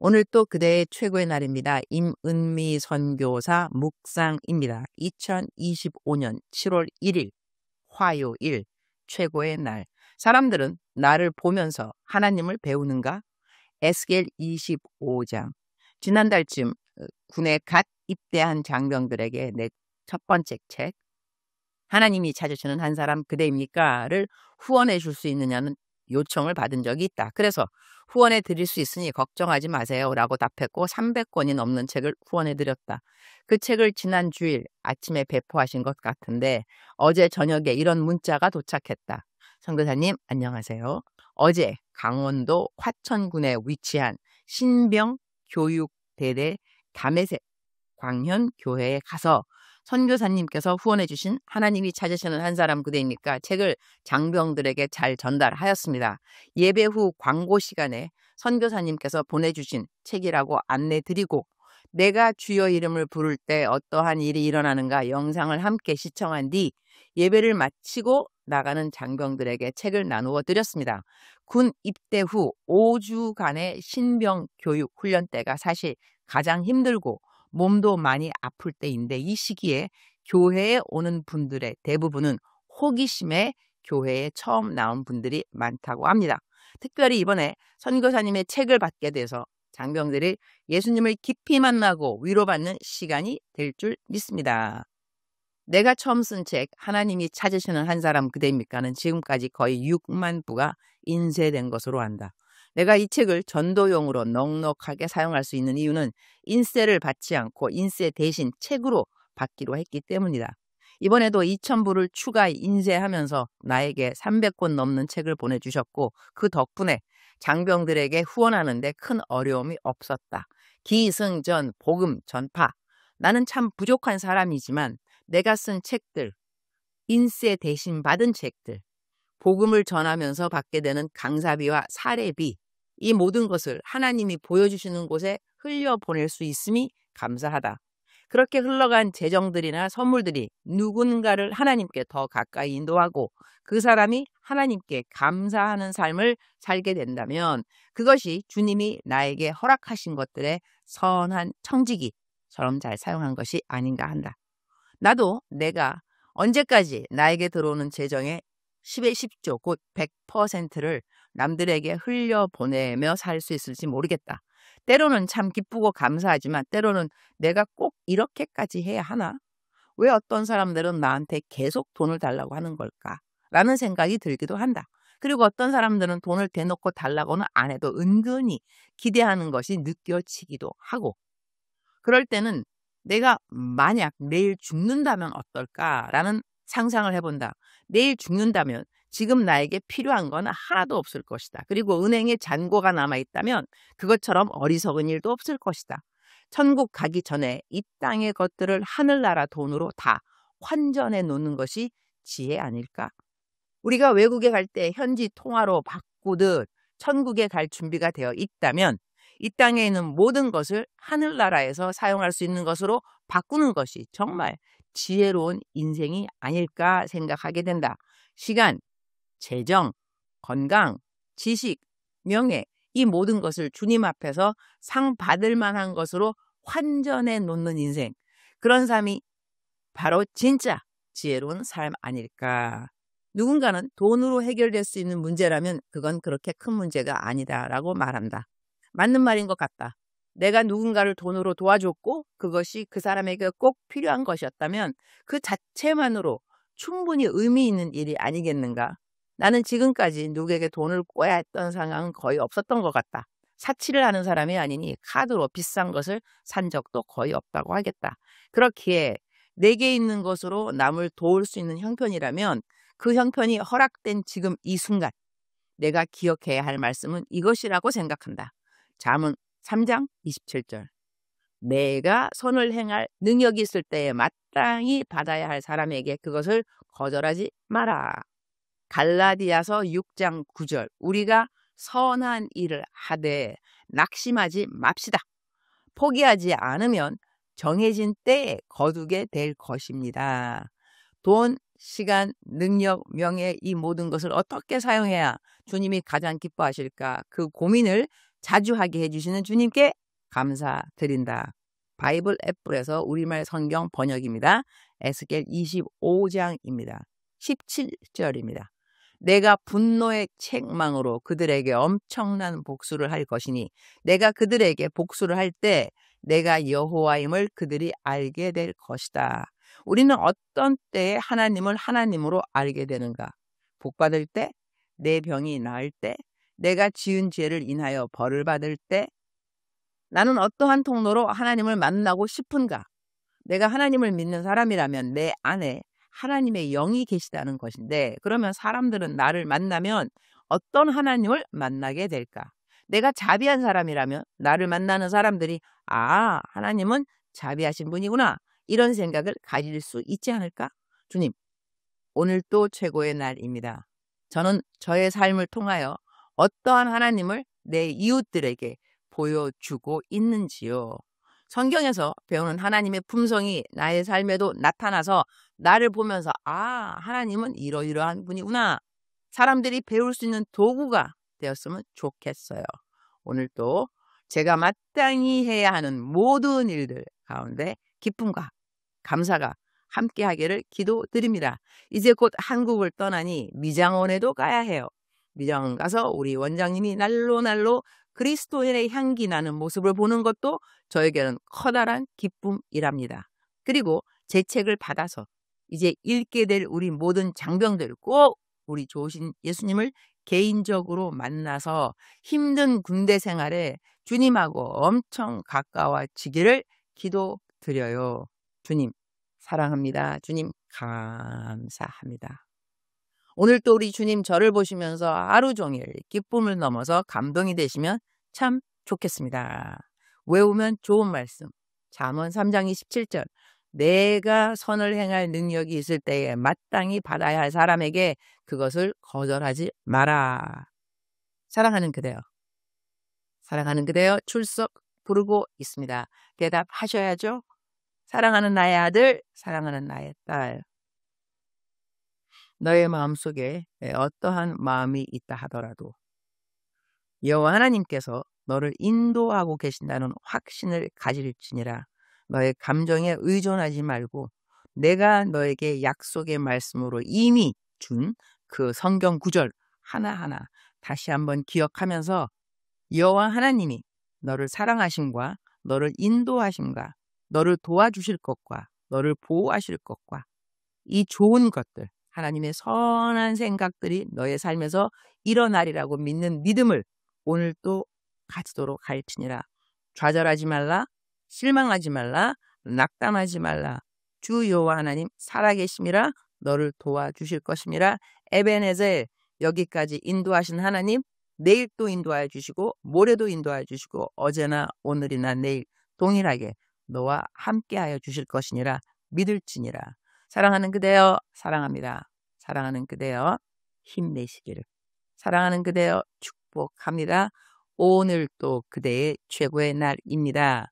오늘 또 그대의 최고의 날입니다. 임은미 선교사 묵상입니다. 2025년 7월 1일 화요일 최고의 날. 사람들은 나를 보면서 하나님을 배우는가? 에스겔 25장. 지난달쯤 군에 갓 입대한 장병들에게 내 첫 번째 책 하나님이 찾으시는 한 사람 그대입니까?를 후원해 줄 수 있느냐는 요청을 받은 적이 있다. 그래서 후원해 드릴 수 있으니 걱정하지 마세요 라고 답했고 300권이 넘는 책을 후원해 드렸다. 그 책을 지난 주일 아침에 배포하신 것 같은데 어제 저녁에 이런 문자가 도착했다. 선교사님 안녕하세요. 어제 강원도 화천군에 위치한 신병교육대대 담에색 광현교회에 가서 선교사님께서 후원해 주신 하나님이 찾으시는 한 사람 그대입니까? 책을 장병들에게 잘 전달하였습니다. 예배 후 광고 시간에 선교사님께서 보내주신 책이라고 안내드리고 내가 주여 이름을 부를 때 어떠한 일이 일어나는가 영상을 함께 시청한 뒤 예배를 마치고 나가는 장병들에게 책을 나누어 드렸습니다. 군 입대 후 5주간의 신병 교육 훈련 때가 사실 가장 힘들고 몸도 많이 아플 때인데 이 시기에 교회에 오는 분들의 대부분은 호기심에 교회에 처음 나온 분들이 많다고 합니다. 특별히 이번에 선교사님의 책을 받게 돼서 장병들이 예수님을 깊이 만나고 위로받는 시간이 될 줄 믿습니다. 내가 처음 쓴 책 하나님이 찾으시는 한 사람 그대입니까는 지금까지 거의 6만 부가 인쇄된 것으로 안다. 내가 이 책을 전도용으로 넉넉하게 사용할 수 있는 이유는 인쇄를 받지 않고 인쇄 대신 책으로 받기로 했기 때문이다. 이번에도 2,000부를 추가 인쇄하면서 나에게 300권 넘는 책을 보내주셨고 그 덕분에 장병들에게 후원하는데 큰 어려움이 없었다. 기승전, 복음, 전파. 나는 참 부족한 사람이지만 내가 쓴 책들, 인쇄 대신 받은 책들, 복음을 전하면서 받게 되는 강사비와 사례비, 이 모든 것을 하나님이 보여주시는 곳에 흘려보낼 수 있음이 감사하다. 그렇게 흘러간 재정들이나 선물들이 누군가를 하나님께 더 가까이 인도하고 그 사람이 하나님께 감사하는 삶을 살게 된다면 그것이 주님이 나에게 허락하신 것들의 선한 청지기처럼 잘 사용한 것이 아닌가 한다. 나도 내가 언제까지 나에게 들어오는 재정의 10의 10조, 곧 100%를 남들에게 흘려보내며 살 수 있을지 모르겠다. 때로는 참 기쁘고 감사하지만 때로는 내가 꼭 이렇게까지 해야 하나? 왜 어떤 사람들은 나한테 계속 돈을 달라고 하는 걸까? 라는 생각이 들기도 한다. 그리고 어떤 사람들은 돈을 대놓고 달라고는 안 해도 은근히 기대하는 것이 느껴지기도 하고 그럴 때는 내가 만약 내일 죽는다면 어떨까라는 상상을 해본다. 내일 죽는다면 지금 나에게 필요한 건 하나도 없을 것이다. 그리고 은행에 잔고가 남아있다면 그것처럼 어리석은 일도 없을 것이다. 천국 가기 전에 이 땅의 것들을 하늘나라 돈으로 다 환전해 놓는 것이 지혜 아닐까? 우리가 외국에 갈 때 현지 통화로 바꾸듯 천국에 갈 준비가 되어 있다면 이 땅에 있는 모든 것을 하늘나라에서 사용할 수 있는 것으로 바꾸는 것이 정말 지혜로운 인생이 아닐까 생각하게 된다. 시간, 재정, 건강, 지식, 명예 이 모든 것을 주님 앞에서 상 받을 만한 것으로 환전해 놓는 인생. 그런 삶이 바로 진짜 지혜로운 삶 아닐까. 누군가는 돈으로 해결될 수 있는 문제라면 그건 그렇게 큰 문제가 아니다라고 말한다. 맞는 말인 것 같다. 내가 누군가를 돈으로 도와줬고 그것이 그 사람에게 꼭 필요한 것이었다면 그 자체만으로 충분히 의미 있는 일이 아니겠는가? 나는 지금까지 누구에게 돈을 꿔야 했던 상황은 거의 없었던 것 같다. 사치를 하는 사람이 아니니 카드로 비싼 것을 산 적도 거의 없다고 하겠다. 그렇기에 내게 있는 것으로 남을 도울 수 있는 형편이라면 그 형편이 허락된 지금 이 순간 내가 기억해야 할 말씀은 이것이라고 생각한다. 잠언 3장 27절. 내가 선을 행할 능력이 있을 때에 마땅히 받아야 할 사람에게 그것을 거절하지 마라. 갈라디아서 6장 9절. 우리가 선한 일을 하되 낙심하지 맙시다. 포기하지 않으면 정해진 때에 거두게 될 것입니다. 돈, 시간, 능력, 명예 이 모든 것을 어떻게 사용해야 주님이 가장 기뻐하실까? 그 고민을 자주 하게 해주시는 주님께 감사드린다. 바이블 앱에서 우리말 성경 번역입니다. 에스겔 25장입니다. 17절입니다. 내가 분노의 책망으로 그들에게 엄청난 복수를 할 것이니 내가 그들에게 복수를 할 때 내가 여호와임을 그들이 알게 될 것이다. 우리는 어떤 때에 하나님을 하나님으로 알게 되는가? 복받을 때, 내 병이 나을 때, 내가 지은 죄를 인하여 벌을 받을 때, 나는 어떠한 통로로 하나님을 만나고 싶은가? 내가 하나님을 믿는 사람이라면 내 안에 하나님의 영이 계시다는 것인데, 그러면 사람들은 나를 만나면 어떤 하나님을 만나게 될까? 내가 자비한 사람이라면 나를 만나는 사람들이 하나님은 자비하신 분이구나, 이런 생각을 가질 수 있지 않을까? 주님, 오늘 또 최고의 날입니다. 저는 저의 삶을 통하여 어떠한 하나님을 내 이웃들에게 보여주고 있는지요. 성경에서 배우는 하나님의 품성이 나의 삶에도 나타나서 나를 보면서 하나님은 이러이러한 분이구나, 사람들이 배울 수 있는 도구가 되었으면 좋겠어요. 오늘 또 제가 마땅히 해야 하는 모든 일들 가운데 기쁨과 감사가 함께 하기를 기도드립니다. 이제 곧 한국을 떠나니 미장원에도 가야 해요. 미장원 가서 우리 원장님이 날로 그리스도인의 향기 나는 모습을 보는 것도 저에게는 커다란 기쁨이랍니다. 그리고 제 책을 받아서 이제 읽게 될 우리 모든 장병들, 꼭 우리 좋으신 예수님을 개인적으로 만나서 힘든 군대 생활에 주님하고 엄청 가까워지기를 기도드려요. 주님 사랑합니다. 주님 감사합니다. 오늘 또 우리 주님 저를 보시면서 하루 종일 기쁨을 넘어서 감동이 되시면 참 좋겠습니다. 외우면 좋은 말씀, 잠언 3장 27절, 내가 선을 행할 능력이 있을 때에 마땅히 받아야 할 사람에게 그것을 거절하지 마라. 사랑하는 그대여, 사랑하는 그대여 출석 부르고 있습니다. 대답하셔야죠. 사랑하는 나의 아들, 사랑하는 나의 딸, 너의 마음속에 어떠한 마음이 있다 하더라도 여호와 하나님께서 너를 인도하고 계신다는 확신을 가질지니라. 너의 감정에 의존하지 말고 내가 너에게 약속의 말씀으로 이미 준 그 성경 구절 하나하나 다시 한번 기억하면서 여호와 하나님이 너를 사랑하심과 너를 인도하심과 너를 도와주실 것과 너를 보호하실 것과 이 좋은 것들, 하나님의 선한 생각들이 너의 삶에서 일어나리라고 믿는 믿음을 오늘 또 가지도록 할지니라. 좌절하지 말라, 실망하지 말라, 낙담하지 말라. 주 여호와 하나님 살아계심이라 너를 도와주실 것임이라. 에베네셀, 여기까지 인도하신 하나님 내일 또 인도하여 주시고 모레도 인도하여 주시고 어제나 오늘이나 내일 동일하게 너와 함께하여 주실 것이니라 믿을지니라. 사랑하는 그대여 사랑합니다. 사랑하는 그대여 힘내시기를. 사랑하는 그대여 축복합니다. 오늘 또 그대의 최고의 날입니다.